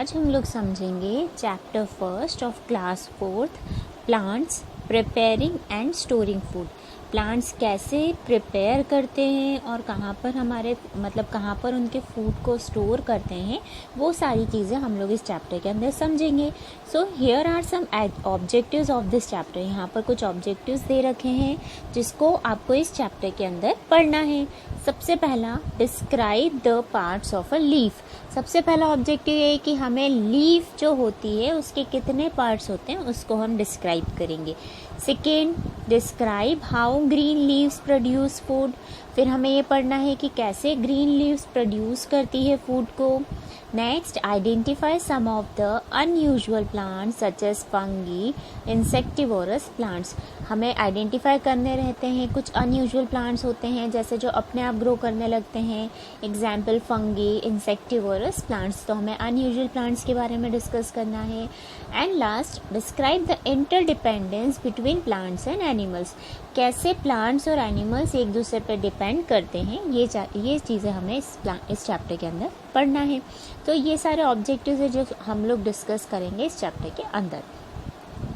आज हम लोग समझेंगे chapter first of class fourth, plants preparing and storing food. Plants कैसे प्रिपेयर करते हैं और कहाँ पर कहाँ पर उनके फूड को स्टोर करते हैं, वो सारी चीज़ें हम लोग इस चैप्टर के अंदर समझेंगे। So here are some objectives of this chapter. यहाँ पर कुछ ऑब्जेक्टिव्स दे रखे हैं जिसको आपको इस चैप्टर के अंदर पढ़ना है। सबसे पहला, describe the parts of a leaf. सबसे पहला ऑब्जेक्टिव है कि हमें लीफ जो होती है उसके कितने पार्ट्स होते हैं उसको हम डिस्क्राइब करेंगे। Second, describe how green leaves produce food. फिर हमें ये पढ़ना है कि कैसे ग्रीन लीव्स प्रोड्यूस करती है फूड को। Next, identify some of the unusual plants such as fungi, insectivorous plants. हमें आइडेंटिफाई करने रहते हैं, कुछ अनयूजुअल प्लांट्स होते हैं जैसे जो अपने आप ग्रो करने लगते हैं, एग्जाम्पल फंगी, इंसेक्टिवोरस प्लांट्स। तो हमें अनयूजुअल प्लांट्स के बारे में डिस्कस करना है। And last, describe the interdependence between plants and animals. कैसे प्लांट्स और एनिमल्स एक दूसरे पर डिपेंड करते हैं, ये चीज़ें हमें इस चैप्टर के अंदर पढ़ना है। तो ये सारे ऑब्जेक्टिव्स है जो हम लोग डिस्कस करेंगे इस चैप्टर के अंदर।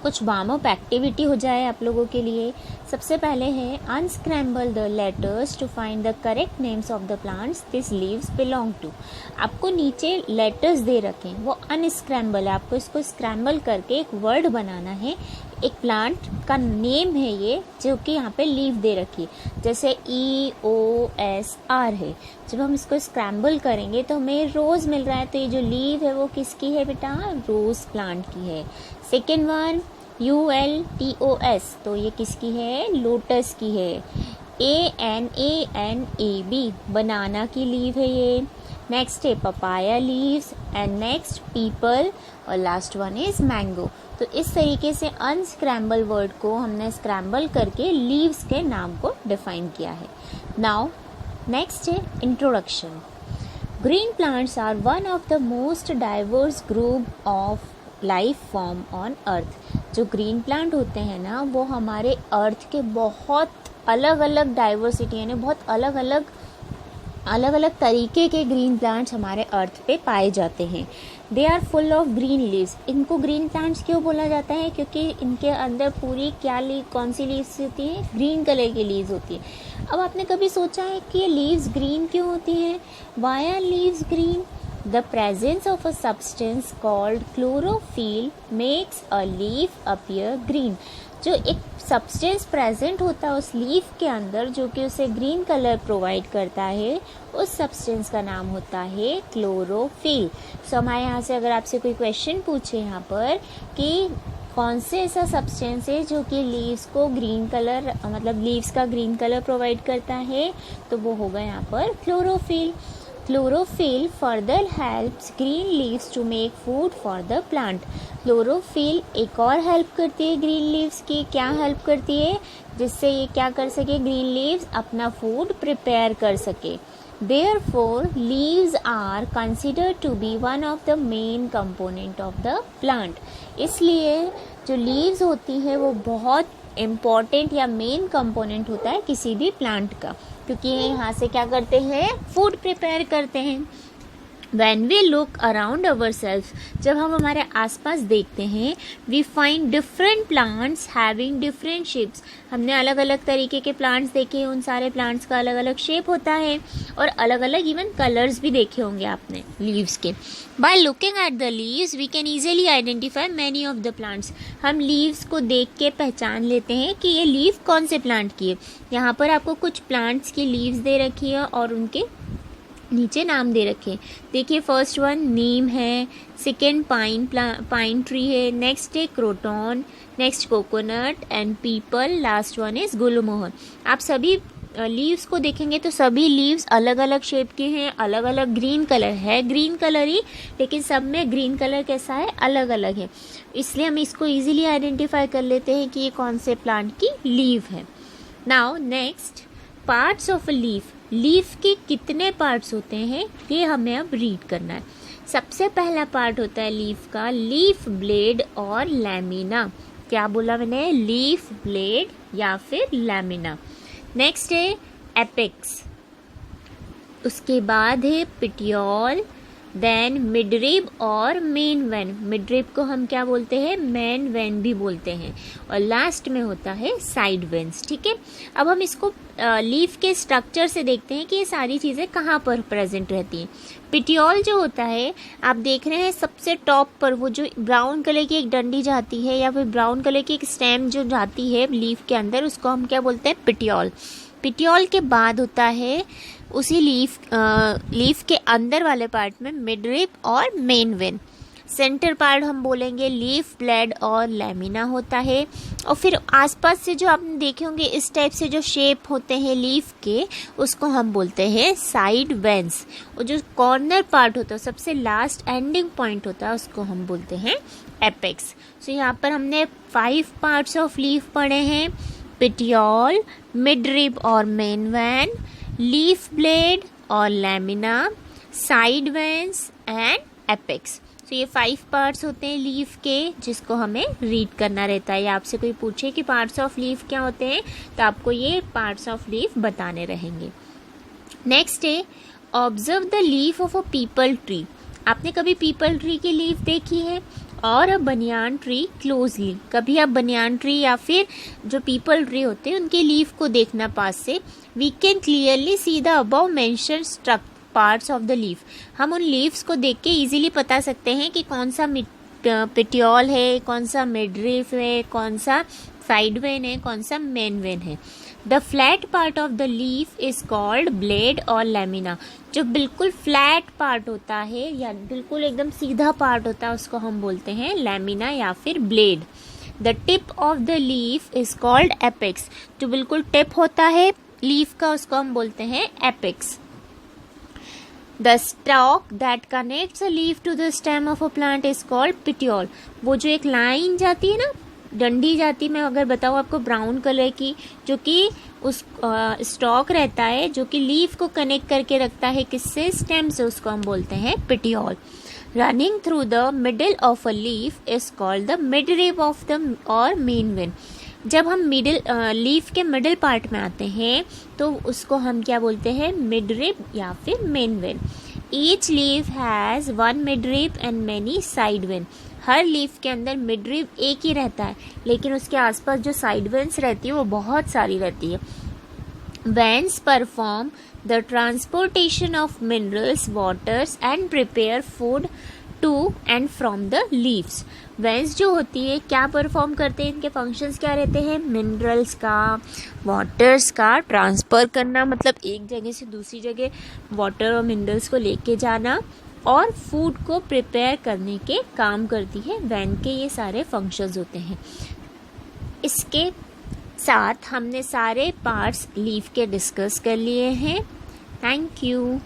कुछ वार्म अप एक्टिविटी हो जाए आप लोगों के लिए। सबसे पहले है unscramble the letters to find the correct names of the plants this leaves belong to. आपको नीचे लेटर्स दे रखे हैं, वो अनस्क्रैम्बल है, आपको इसको स्क्रैम्बल करके एक वर्ड बनाना है। एक प्लांट का नेम है ये, जो कि यहाँ पे लीव दे रखी है, जैसे EOSR है। जब हम इसको स्क्रैम्बल करेंगे तो हमें रोज़ मिल रहा है, तो ये जो लीव है वो किसकी है बेटा? रोज़ प्लांट की है। सेकेंड वन, ULTOS, तो ये किसकी है? लोटस की है। ANANAB, बनाना की लीव है ये। नेक्स्ट है papaya leaves, and next people, और लास्ट वन इज मैंगो। तो इस तरीके से अनस्क्रैम्बल वर्ड को हमने स्क्रैम्बल करके लीव्स के नाम को डिफाइन किया है। नाउ नेक्स्ट है introduction. Green plants are one of the most diverse group of life form on earth. जो ग्रीन प्लांट होते हैं ना, वो हमारे अर्थ के बहुत अलग अलग डाइवर्सिटी, यानी बहुत अलग अलग तरीके के ग्रीन प्लांट्स हमारे अर्थ पे पाए जाते हैं। They are full of green leaves. इनको ग्रीन प्लांट्स क्यों बोला जाता है? क्योंकि इनके अंदर पूरी कौन सी लीव्स होती है? ग्रीन कलर की लीव्स होती है। अब आपने कभी सोचा है कि ये लीव्स ग्रीन क्यों होती हैं? Why are leaves green? The presence of a substance called chlorophyll makes a leaf appear green. जो एक सब्सटेंस प्रेजेंट होता है उस लीफ के अंदर, जो कि उसे ग्रीन कलर प्रोवाइड करता है, उस सब्सटेंस का नाम होता है क्लोरोफिल। सो हमारे यहाँ से अगर आपसे कोई क्वेश्चन पूछे यहाँ पर कि कौन से ऐसा सब्सटेंस है जो कि लीव्स को ग्रीन कलर, लीव्स का ग्रीन कलर प्रोवाइड करता है, तो वो होगा यहाँ पर chlorophyll. Chlorophyll further helps green leaves to make food for the plant. Chlorophyll एक और हेल्प करती है ग्रीन लीव्स की। क्या हेल्प करती है? जिससे ये क्या कर सके, ग्रीन लीव्स अपना फूड प्रिपेयर कर सके। Therefore, leaves are considered to be one of the main component of the plant. इसलिए जो लीव्स होती है वो बहुत इम्पॉर्टेंट या मेन कंपोनेंट होता है किसी भी प्लांट का, क्योंकि यहाँ से क्या करते हैं? फूड प्रिपेयर करते हैं। When we look around ourselves, जब हम हमारे आसपास देखते हैं, we find different plants having different shapes. हमने अलग अलग तरीके के प्लांट्स देखे हैं, उन सारे प्लांट्स का अलग अलग शेप होता है और अलग अलग इवन कलर्स भी देखे होंगे आपने लीव्स के। By looking at the leaves, we can easily identify many of the plants. हम लीव्स को देख के पहचान लेते हैं कि ये लीव कौन से प्लांट की है। यहाँ पर आपको कुछ प्लांट्स की लीव्स दे रखी है और उनके नीचे नाम दे रखे। देखिए, फर्स्ट वन नीम है, सेकेंड पाइन ट्री है, नेक्स्ट है croton, next coconut and peepal, last one is gulmohar. आप सभी लीव्स को देखेंगे तो सभी लीव्स अलग अलग शेप के हैं, अलग अलग ग्रीन कलर है, ग्रीन कलर ही, लेकिन सब में ग्रीन कलर कैसा है? अलग अलग है। इसलिए हम इसको इजीली आइडेंटिफाई कर लेते हैं कि ये कौन से प्लांट की लीव है। Now next, parts of a leaf. Leaf के कितने पार्ट्स होते हैं ये हमें अब रीड करना है। सबसे पहला पार्ट होता है लीफ का, लीफ ब्लेड और लैमिना। क्या बोला मैंने? लीफ ब्लेड या फिर लैमिना। नेक्स्ट है एपेक्स, उसके बाद है पिटियोल, देन मिडरिब और मेन वेन, मिडरिब को हम क्या बोलते हैं, मेन वेन भी बोलते हैं, और लास्ट में होता है साइड वेन्स। ठीक है, अब हम इसको लीफ के स्ट्रक्चर से देखते हैं कि ये सारी चीज़ें कहाँ पर प्रेजेंट रहती हैं। पिटियोल जो होता है, आप देख रहे हैं सबसे टॉप पर वो जो ब्राउन कलर की एक डंडी जाती है या फिर ब्राउन कलर की एक स्टेम जो जाती है लीफ के अंदर, उसको हम क्या बोलते हैं, पिटियोल। पिटियोल के बाद होता है उसी लीफ के अंदर वाले पार्ट में मिडरिब और मेन वेन। सेंटर पार्ट हम बोलेंगे लीफ ब्लेड और लैमिना होता है, और फिर आसपास से जो आपने देखे होंगे इस टाइप से जो शेप होते हैं लीफ के, उसको हम बोलते हैं साइड वेन्स। और जो कॉर्नर पार्ट होता है, सबसे लास्ट एंडिंग पॉइंट होता है, उसको हम बोलते हैं एपेक्स। सो यहाँ पर हमने 5 पार्ट्स ऑफ लीफ पढ़े हैं, पिटियोल, मिडरिब और मेन वेन, लीफ ब्लेड और lamina, side veins and apex. तो ये 5 पार्ट्स होते हैं लीफ के, जिसको हमें रीड करना रहता है। या आपसे कोई पूछे कि पार्ट्स ऑफ लीफ क्या होते हैं, तो आपको ये पार्ट्स ऑफ लीफ बताने रहेंगे। नेक्स्ट है observe the leaf of a people tree. आपने कभी पीपल ट्री की लीफ देखी है, और अ बनियान ट्री क्लोजली। कभी आप बनियान ट्री या फिर जो पीपल ट्री होते हैं उनके लीफ को देखना पास से। We can clearly see the above mention structure parts of the leaf. हम उन लीव्स को देख के इजीली बता सकते हैं कि कौन सा पिटियोल है, कौन सा मिडरिब है, कौन सा साइड वेन है, कौन सा मेन वेन है। The flat part of the leaf is called blade और लैमिना। जो बिल्कुल फ्लैट पार्ट होता है या बिल्कुल एकदम सीधा पार्ट होता है, उसको हम बोलते हैं लैमिना या फिर blade. The tip of the leaf is called apex. जो बिल्कुल टिप होता है लीफ का, उसको हम बोलते हैं apex. The stalk that connects a leaf to the stem of a plant is called petiole। वो जो एक लाइन जाती है ना, डंडी जाती, मैं अगर बताऊँ आपको ब्राउन कलर की, जो कि उस स्टॉक रहता है जो कि लीफ को कनेक्ट करके रखता है किससे, स्टेम से, उसको हम बोलते हैं petiole। Running through the middle of a leaf is called the midrib of the or main vein। जब हम लीफ के मिडिल पार्ट में आते हैं तो उसको हम क्या बोलते हैं, मिडरिब या फिर main vein. Each leaf has 1 midrib and many side when. Her leaf के अंदर मिडरिब एक ही रहता है, लेकिन उसके आसपास जो साइड वेन्स रहती है वो बहुत सारी रहती है। Veins perform the transportation of minerals, waters and prepare food to and from the leaves. Veins जो होती है क्या परफॉर्म करते हैं, इनके फंक्शंस क्या रहते हैं, मिनरल्स का, वाटर्स का ट्रांसफ़र करना, मतलब एक जगह से दूसरी जगह वाटर और मिनरल्स को लेके जाना, और फूड को प्रिपेयर करने के काम करती है। वैन के ये सारे फंक्शंस होते हैं। इसके साथ हमने सारे पार्ट्स लीफ के डिस्कस कर लिए हैं। Thank you.